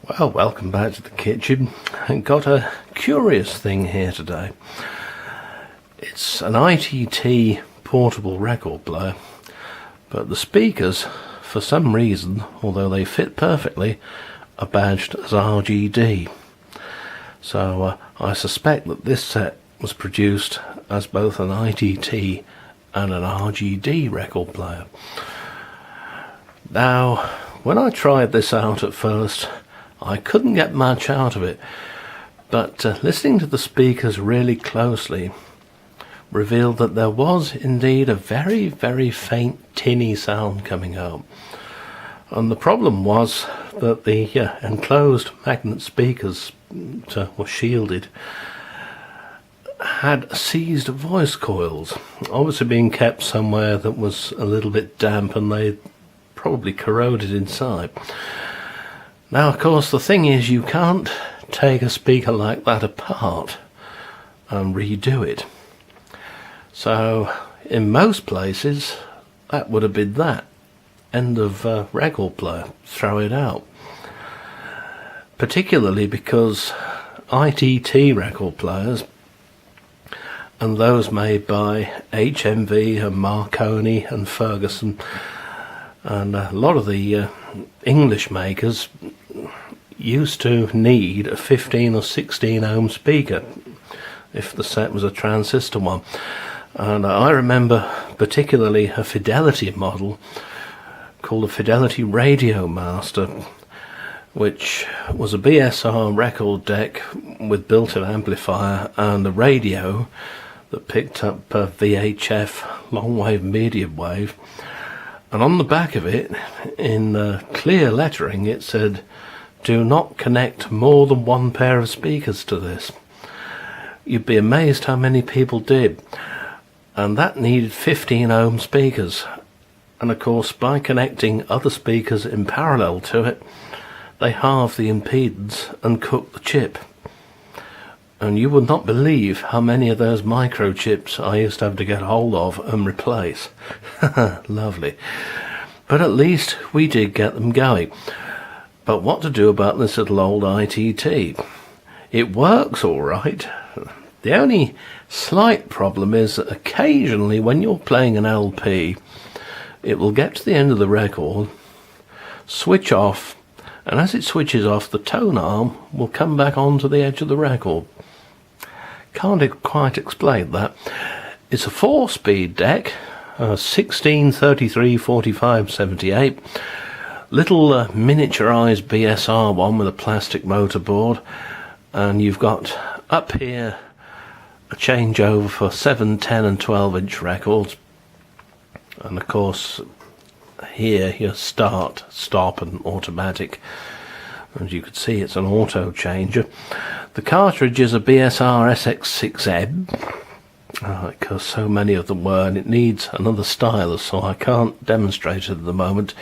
Well, welcome back to the kitchen. I've got a curious thing here today. It's an ITT portable record player, but the speakers, for some reason, although they fit perfectly, are badged as RGD. So I suspect that this set was produced as both an ITT and an RGD record player. Now, when I tried this out at first, I couldn't get much out of it, but listening to the speakers really closely revealed that there was indeed a very, very faint tinny sound coming out. And the problem was that the enclosed magnet speakers were shielded, had seized voice coils, obviously being kept somewhere that was a little bit damp, and they probably corroded inside. Now, of course, the thing is, you can't take a speaker like that apart and redo it. So, in most places, that would have been that. End of record player. Throw it out. Particularly because ITT record players, and those made by HMV and Marconi and Ferguson, and a lot of the English makers used to need a 15 or 16 ohm speaker if the set was a transistor one. And I remember particularly a Fidelity model called a Fidelity Radio Master, which was a BSR record deck with built-in amplifier and a radio that picked up VHF, long wave, medium wave. And on the back of it, in clear lettering, it said, "Do not connect more than one pair of speakers to this." You'd be amazed how many people did. And that needed 15 ohm speakers. And of course, by connecting other speakers in parallel to it, they halved the impedance and cooked the chip. And you would not believe how many of those microchips I used to have to get hold of and replace. Lovely. But at least we did get them going. But what to do about this little old ITT? It works all right. The only slight problem is that occasionally when you're playing an LP, it will get to the end of the record, switch off, and as it switches off, the tone arm will come back onto the edge of the record. Can't quite explain that. It's a 4-speed deck, 16, 33, 45, 78. Little miniaturized BSR one with a plastic motor board. And you've got up here a changeover for 7, 10 and 12 inch records. And of course here your start, stop and automatic. As you can see, it's an auto changer. The cartridge is a BSR SX6M, because so many of them were, and it needs another stylus, so I can't demonstrate it at the moment.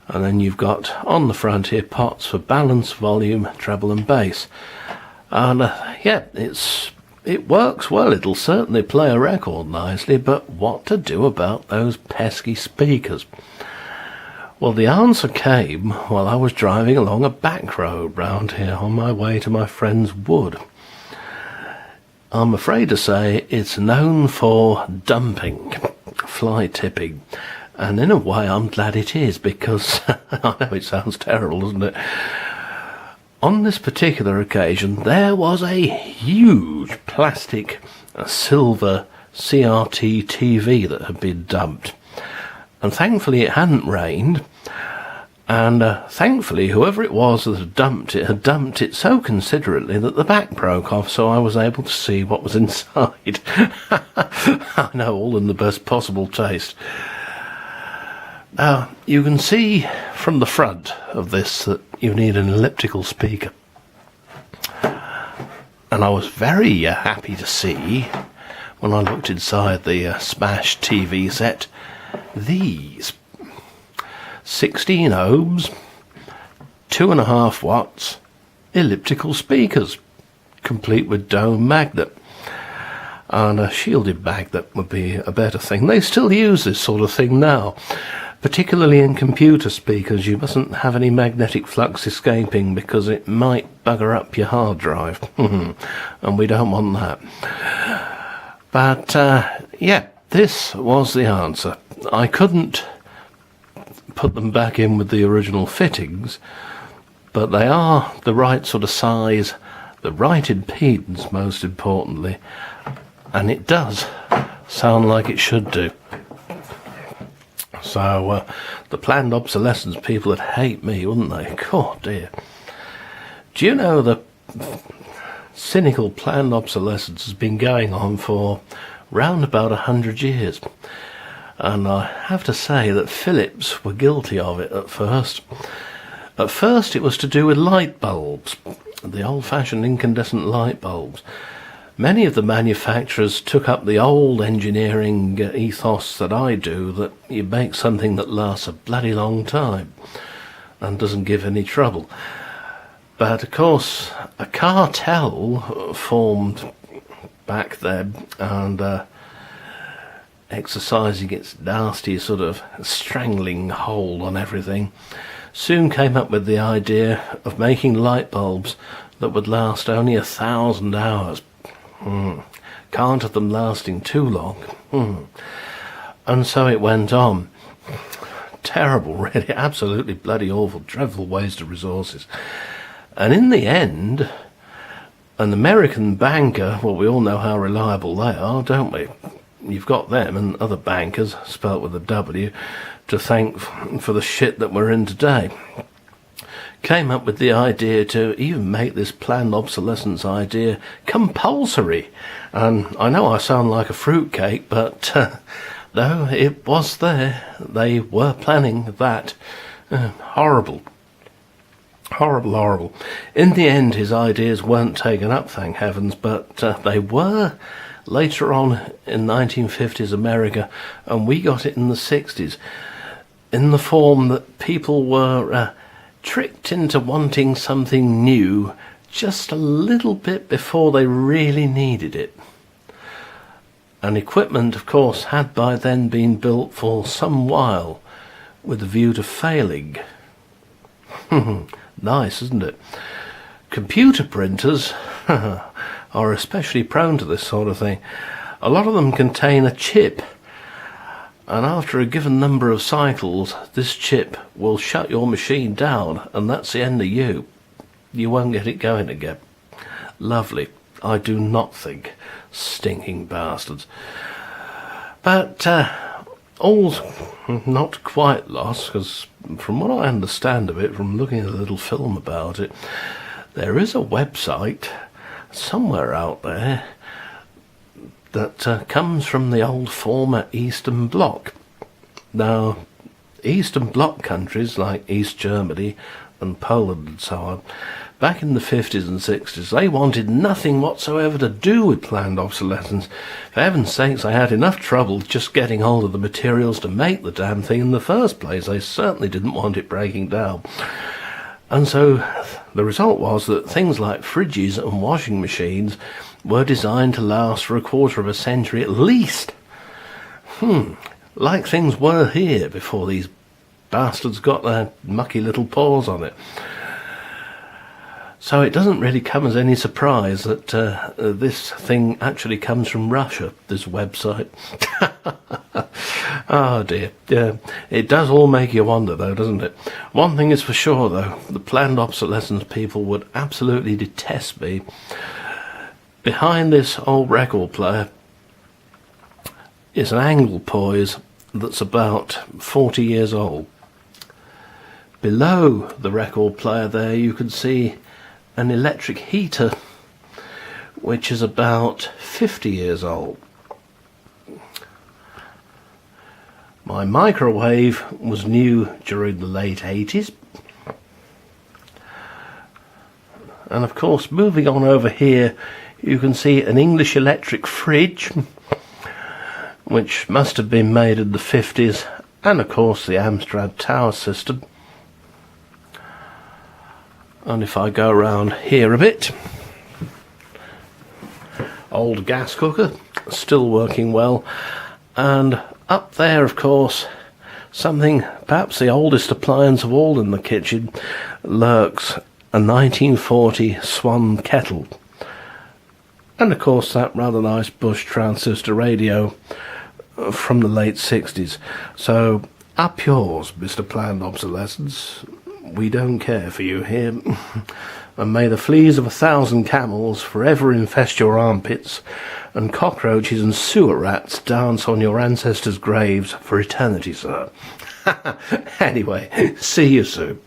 And then you've got on the front here pots for balance, volume, treble and bass. And it works well. It'll certainly play a record nicely, but what to do about those pesky speakers? Well, the answer came while I was driving along a back road round here on my way to my friend's wood. I'm afraid to say it's known for dumping, fly tipping, and in a way I'm glad it is, because I know it sounds terrible, doesn't it? On this particular occasion, there was a huge plastic silver CRT TV that had been dumped. And thankfully it hadn't rained, and thankfully whoever it was that had dumped it so considerately that the back broke off, so I was able to see what was inside. I know, all in the best possible taste. Now, you can see from the front of this that you need an elliptical speaker. And I was very happy to see, when I looked inside the Smash TV set, these 16 ohms, 2.5 watts elliptical speakers, complete with dome magnet. And a shielded magnet would be a better thing. They still use this sort of thing now. Particularly in computer speakers, you mustn't have any magnetic flux escaping because it might bugger up your hard drive. And we don't want that. But, yeah, this was the answer. I couldn't put them back in with the original fittings, but they are the right sort of size, the right impedance most importantly, and it does sound like it should do. So the planned obsolescence people would hate me, wouldn't they? Oh dear. Do you know the cynical planned obsolescence has been going on for round about 100 years? And I have to say that Philips were guilty of it at first. At first it was to do with light bulbs, the old-fashioned incandescent light bulbs. Many of the manufacturers took up the old engineering ethos that I do, that you make something that lasts a bloody long time and doesn't give any trouble. But of course a cartel formed back then, and exercising its nasty sort of strangling hold on everything, soon came up with the idea of making light bulbs that would last only 1,000 hours. Can't have them lasting too long. And so it went on. Terrible, really, absolutely bloody awful, dreadful waste of resources. And in the end, an American banker, well, we all know how reliable they are, don't we? You've got them and other bankers, spelt with a W, to thank for the shit that we're in today. Came up with the idea to even make this planned obsolescence idea compulsory. And I know I sound like a fruitcake, but no, it was there. They were planning that. Horrible. Horrible, horrible. In the end, his ideas weren't taken up, thank heavens, but they were later on in 1950s America, and we got it in the 60s, in the form that people were tricked into wanting something new just a little bit before they really needed it. And equipment, of course, had by then been built for some while with a view to failing. Nice, isn't it? Computer printers are especially prone to this sort of thing. A lot of them contain a chip, and after a given number of cycles, this chip will shut your machine down, and that's the end of you. You won't get it going again. Lovely. I do not think. Stinking bastards. But all's not quite lost, because from what I understand of it, from looking at a little film about it, there is a website somewhere out there that comes from the old former Eastern Bloc. Now, Eastern Bloc countries like East Germany and Poland and so on, back in the 50s and 60s, they wanted nothing whatsoever to do with planned obsolescence. For heaven's sakes, they had enough trouble just getting hold of the materials to make the damn thing in the first place. They certainly didn't want it breaking down. And so the result was that things like fridges and washing machines were designed to last for a quarter of a century at least. Like things were here before these bastards got their mucky little paws on it. So it doesn't really come as any surprise that this thing actually comes from Russia, this website. Oh dear. Yeah, it does all make you wonder though, doesn't it? One thing is for sure though, the planned obsolescence people would absolutely detest me. Behind this old record player is an angle poise that's about 40 years old. Below the record player there you can see an electric heater which is about 50 years old. My microwave was new during the late 80s. And of course, moving on over here, you can see an English electric fridge, which must have been made in the 50s, and of course the Amstrad tower system. And if I go around here a bit, old gas cooker, still working well, and up there of course Something, perhaps the oldest appliance of all in the kitchen, lurks: a 1940 Swan kettle. And of course that rather nice Bush transistor radio from the late 60s. So up yours, Mr. Planned Obsolescence. We don't care for you here. And may the fleas of 1,000 camels forever infest your armpits, and cockroaches and sewer rats dance on your ancestors' graves for eternity, sir. Anyway, see you soon.